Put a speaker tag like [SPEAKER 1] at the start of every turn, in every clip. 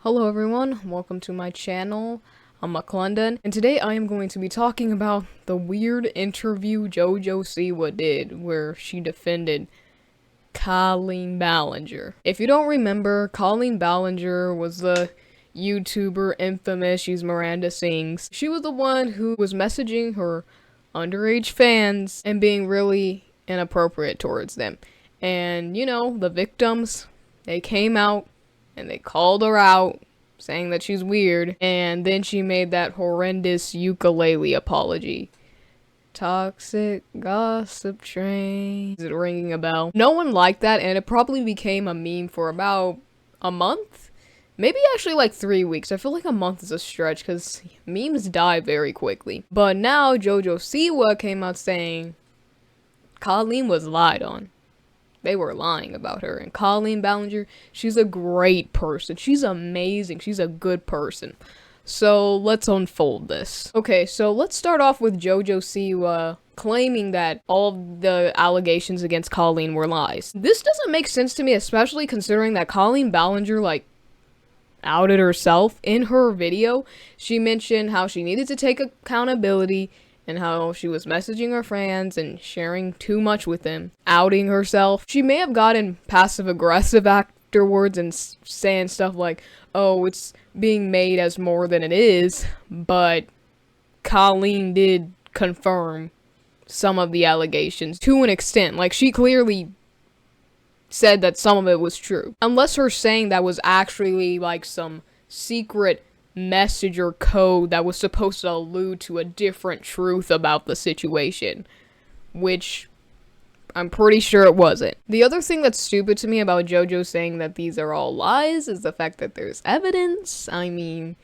[SPEAKER 1] Hello everyone, welcome to my channel. I'm London, and today I am going to be talking about the weird interview Jojo Siwa did where she defended Colleen Ballinger. If you don't remember, Colleen Ballinger was the YouTuber infamous, she's Miranda Sings. She was the one who was messaging her underage fans and being really inappropriate towards them. And you know, the victims, they came out and they called her out, saying that she's weird, and then she made that horrendous ukulele apology. Toxic gossip train. Is it ringing a bell? No one liked that, and it probably became a meme for about a month? Maybe actually like 3 weeks. I feel like a month is a stretch, because memes die very quickly. But now Jojo Siwa came out saying Colleen was lied on. They were lying about her. And Colleen Ballinger, she's a great person. She's amazing. She's a good person. So let's unfold this. Okay, so let's start off with Jojo Siwa claiming that all of the allegations against Colleen were lies. This doesn't make sense to me, especially considering that Colleen Ballinger, outed herself in her video. She mentioned how she needed to take accountability and how she was messaging her fans and sharing too much with them, outing herself. She may have gotten passive-aggressive afterwards and saying stuff like, oh, it's being made as more than it is, but Colleen did confirm some of the allegations to an extent. Like, she clearly said that some of it was true. Unless her saying that was actually, like, some secret message or code that was supposed to allude to a different truth about the situation, which I'm pretty sure it wasn't. The other thing that's stupid to me about Jojo saying that these are all lies is the fact that there's evidence. I mean,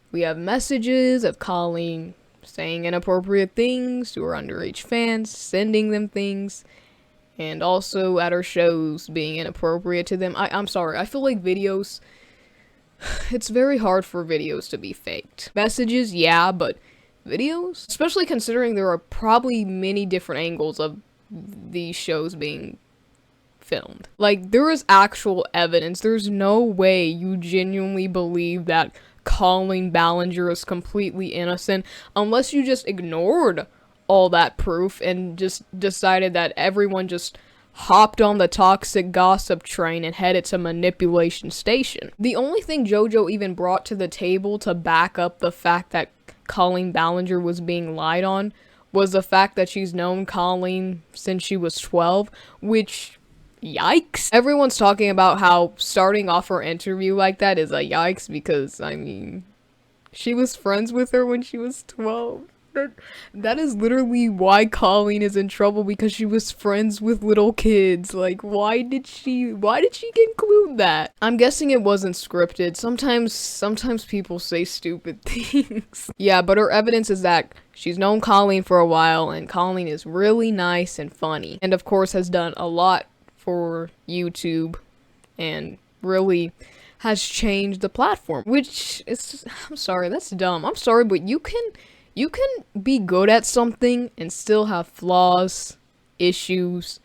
[SPEAKER 1] we have messages of Colleen saying inappropriate things to her underage fans, sending them things, and also at her shows being inappropriate to them. I'm sorry, I feel like videos, it's very hard for videos to be faked. Messages, yeah, but videos? Especially considering there are probably many different angles of these shows being filmed. Like, there is actual evidence. There's no way you genuinely believe that Colleen Ballinger is completely innocent unless you just ignored all that proof and just decided that everyone just hopped on the toxic gossip train and headed to manipulation station. The only thing Jojo even brought to the table to back up the fact that Colleen Ballinger was being lied on was the fact that she's known Colleen since she was 12, which, yikes. Everyone's talking about how starting off her interview like that is a yikes because, I mean, she was friends with her when she was 12. That is literally why Colleen is in trouble, because she was friends with little kids. Like, why did she include that? I'm guessing it wasn't scripted. Sometimes people say stupid things. Yeah, but her evidence is that she's known Colleen for a while, and Colleen is really nice and funny. And of course has done a lot for YouTube, and really has changed the platform. Which is, I'm sorry, that's dumb. I'm sorry, but you can be good at something and still have flaws, issues,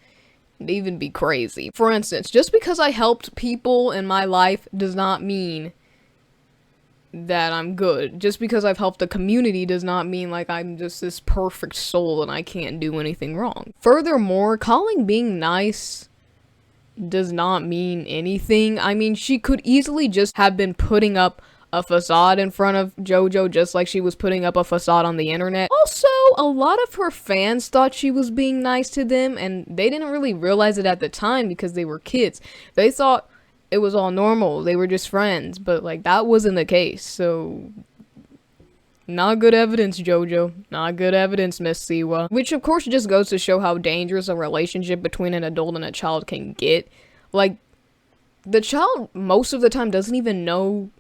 [SPEAKER 1] and even be crazy. For instance, just because I helped people in my life does not mean that I'm good. Just because I've helped a community does not mean like I'm just this perfect soul and I can't do anything wrong. Furthermore, Colleen being nice does not mean anything. I mean, she could easily just have been putting up a facade in front of Jojo, just like she was putting up a facade on the internet. Also, a lot of her fans thought she was being nice to them, and they didn't really realize it at the time because they were kids. They thought it was all normal, they were just friends, but like that wasn't the case. So not good evidence, Jojo. Not good evidence, Miss Siwa. Which of course just goes to show how dangerous a relationship between an adult and a child can get. Like, the child most of the time doesn't even know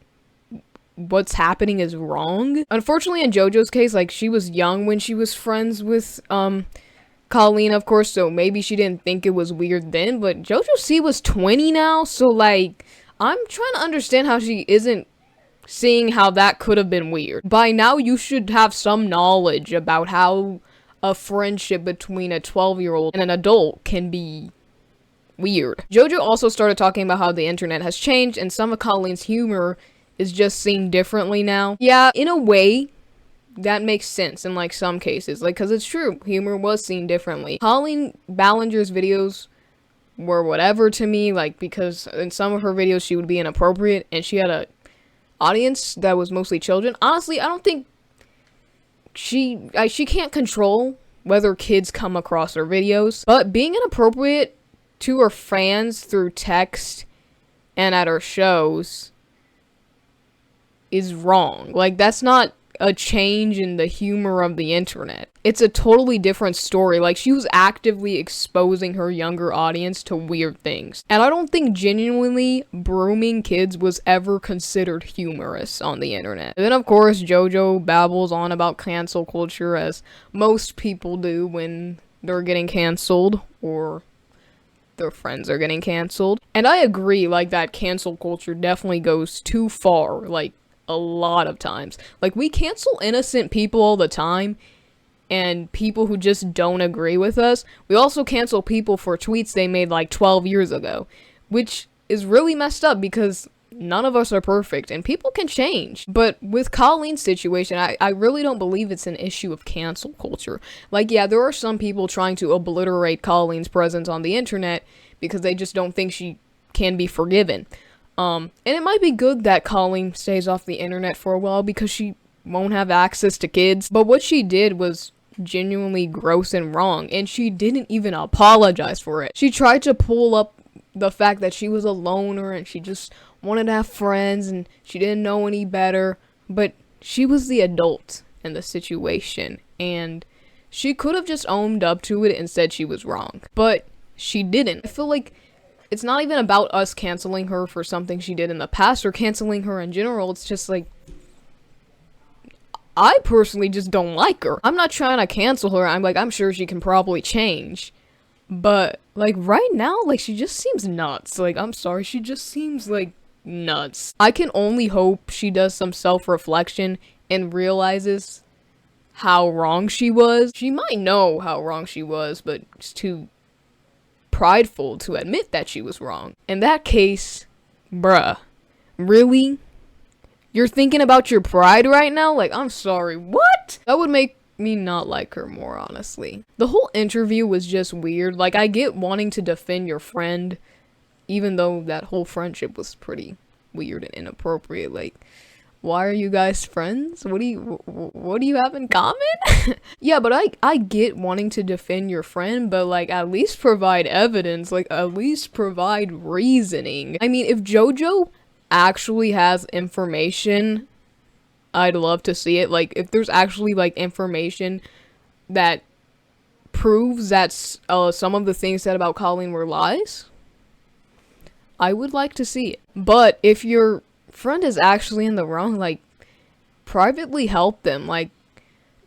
[SPEAKER 1] what's happening is wrong. Unfortunately, in Jojo's case, like, she was young when she was friends with, Colleen, of course, so maybe she didn't think it was weird then, but Jojo C was 20 now, so, like, I'm trying to understand how she isn't seeing how that could have been weird. By now, you should have some knowledge about how a friendship between a 12-year-old and an adult can be weird. Jojo also started talking about how the internet has changed, and some of Colleen's humor is just seen differently now. Yeah, in a way, that makes sense in like some cases, like, because it's true, humor was seen differently. Colleen Ballinger's videos were whatever to me, like, because in some of her videos she would be inappropriate, and she had a audience that was mostly children. Honestly, I don't think she can't control whether kids come across her videos, but being inappropriate to her fans through text and at her shows is wrong. Like, that's not a change in the humor of the internet. It's a totally different story. Like, she was actively exposing her younger audience to weird things. And I don't think genuinely brooming kids was ever considered humorous on the internet. And then, of course, Jojo babbles on about cancel culture, as most people do when they're getting canceled or their friends are getting canceled. And I agree, like, that cancel culture definitely goes too far, like, a lot of times. Like, we cancel innocent people all the time, and people who just don't agree with us. We also cancel people for tweets they made like 12 years ago, which is really messed up because none of us are perfect and people can change. But with Colleen's situation, I really don't believe it's an issue of cancel culture. Like, yeah, there are some people trying to obliterate Colleen's presence on the internet because they just don't think she can be forgiven. And it might be good that Colleen stays off the internet for a while because she won't have access to kids. But what she did was genuinely gross and wrong, and she didn't even apologize for it. She tried to pull up the fact that she was a loner and she just wanted to have friends and she didn't know any better, but she was the adult in the situation, and she could have just owned up to it and said she was wrong, but she didn't. I feel like it's not even about us canceling her for something she did in the past or canceling her in general. It's just like, I personally just don't like her. I'm not trying to cancel her. I'm sure she can probably change. But, like, right now, like, she just seems nuts. Like, I'm sorry, she just seems, like, nuts. I can only hope she does some self-reflection and realizes how wrong she was. She might know how wrong she was, but it's too prideful to admit that she was wrong. In that case, bruh, really? You're thinking about your pride right now? Like, I'm sorry, what? That would make me not like her more, honestly. The whole interview was just weird. Like, I get wanting to defend your friend, even though that whole friendship was pretty weird and inappropriate. Like, why are you guys friends? What do you have in common? Yeah, but I get wanting to defend your friend, but, like, at least provide evidence. Like, at least provide reasoning. I mean, if Jojo actually has information, I'd love to see it. Like, if there's actually, like, information that proves that some of the things said about Colleen were lies, I would like to see it. But if your friend is actually in the wrong, like, privately help them. Like,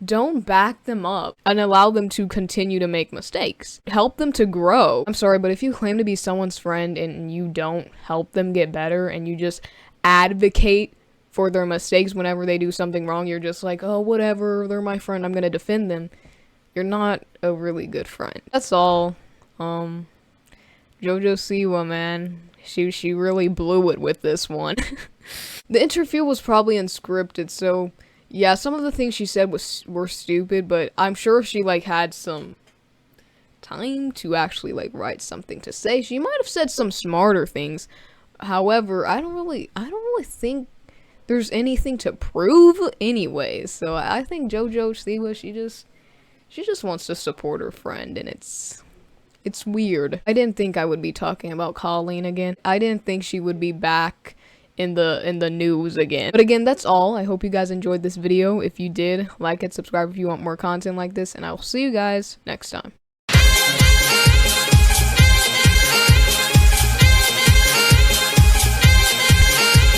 [SPEAKER 1] don't back them up and allow them to continue to make mistakes. Help them to grow. I'm sorry, but if you claim to be someone's friend and you don't help them get better and you just advocate for their mistakes whenever they do something wrong, you're just like, oh, whatever, they're my friend, I'm gonna defend them. You're not a really good friend. That's all. Jojo Siwa, man. She really blew it with this one. The interview was probably unscripted, so yeah, some of the things she said were stupid, but I'm sure if she, like, had some time to actually, like, write something to say, she might have said some smarter things. However, I don't really think there's anything to prove anyways. So I think Jojo Siwa, she just wants to support her friend, and it's weird. I didn't think I would be talking about Colleen again. I didn't think she would be back in the news again. But again, that's all. I hope you guys enjoyed this video. If you did, like it, subscribe if you want more content like this, and I will see you guys next time.